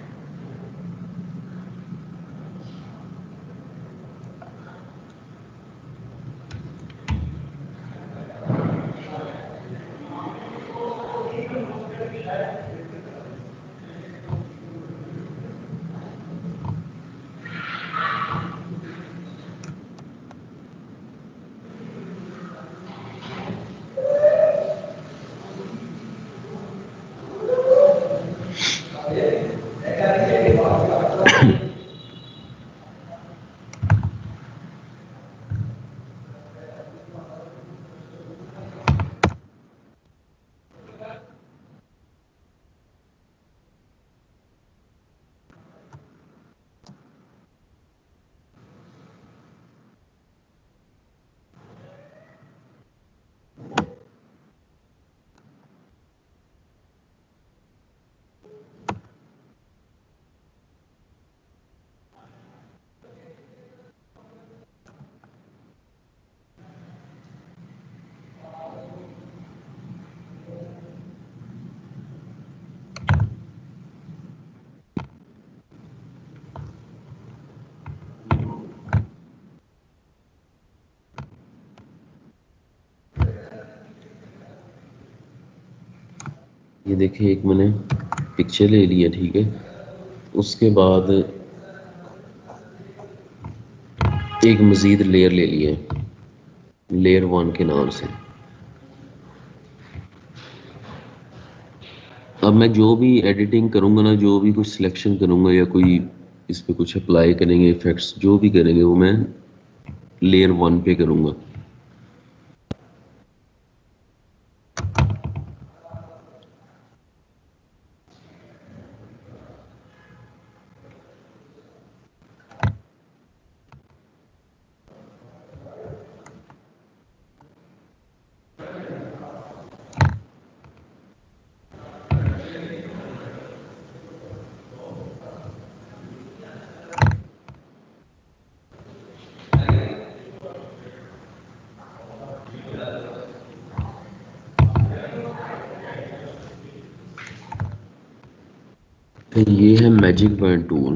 B: ये देखिए एक मैंने पिक्चर ले लिया, ठीक है। उसके बाद एक मजीद लेयर ले लिए, लेयर 1 के नाम से। अब मैं जो भी एडिटिंग करूंगा ना, जो भी कुछ सिलेक्शन करूंगा या कोई इस पे कुछ अप्लाई करेंगे इफेक्ट्स जो भी करेंगे वो मैं लेयर 1 पे करूंगा। तो ये है मैजिक पॉइंट टूल।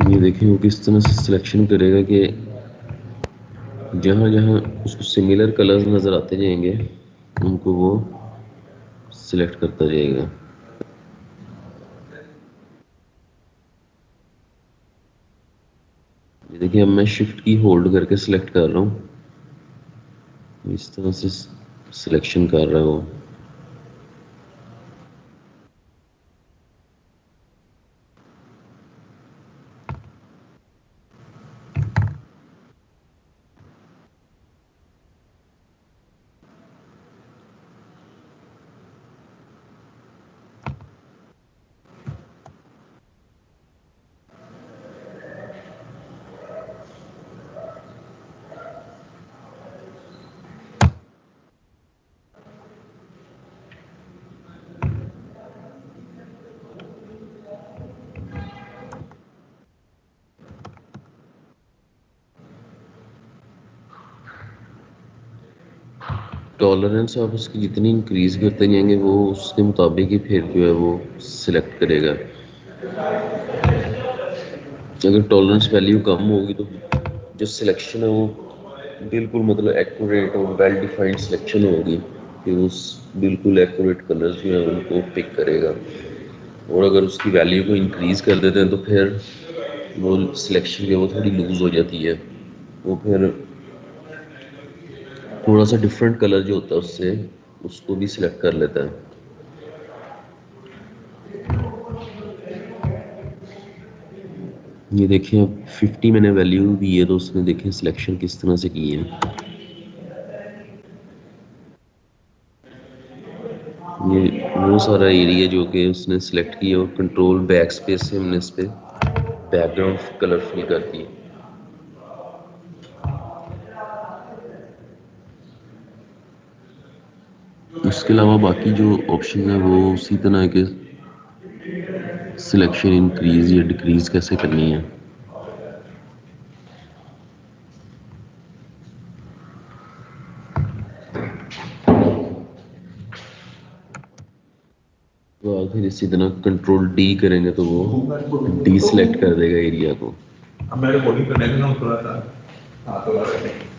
B: ये देखिए वो किस तरह से सिलेक्शन करेगा कि जहाँ जहाँ उसको सिमिलर कलर्स नज़र आते जाएंगे उनको वो सिलेक्ट करता जाएगा। ये देखिए अब मैं शिफ्ट की होल्ड करके सिलेक्ट कर रहा हूँ, इस तरह से सिलेक्शन कर रहा है वो। टॉलरेंस आप उसकी जितनी इंक्रीज करते जाएंगे वो उसके मुताबिक ही फिर जो है वो सिलेक्ट करेगा। अगर टॉलरेंस वैल्यू कम होगी तो जो सिलेक्शन है वो बिल्कुल मतलब एक्यूरेट और वेल डिफाइंड सिलेक्शन होगी, फिर उस बिल्कुल एक्यूरेट कलर्स जो है उनको पिक करेगा। और अगर उसकी वैल्यू को इंक्रीज कर देते हैं तो फिर वो सिलेक्शन जो है वो थोड़ी लूज हो जाती है, वो फिर थोड़ा सा डिफरेंट कलर जो होता है उससे उसको भी सिलेक्ट कर लेता है। ये देखिए अब 50 मैंने वैल्यू दी है तो उसने देखें सिलेक्शन किस तरह से की है। ये वो सारा एरिया जो कि उसने सिलेक्ट किया और कंट्रोल बैक स्पेस से हमने इस पर बैकग्राउंड कलर फिल कर दिए। इसके अलावा बाकी जो ऑप्शन है वो उसी तरह के सिलेक्शन इंक्रीज या डिक्रीज कैसे करनी है। तो फिर इसी तरह कंट्रोल डी करेंगे तो वो डी सिलेक्ट कर देगा एरिया को।
A: अब मेरे बॉडी पे नहीं ना उतरा था। हाँ तो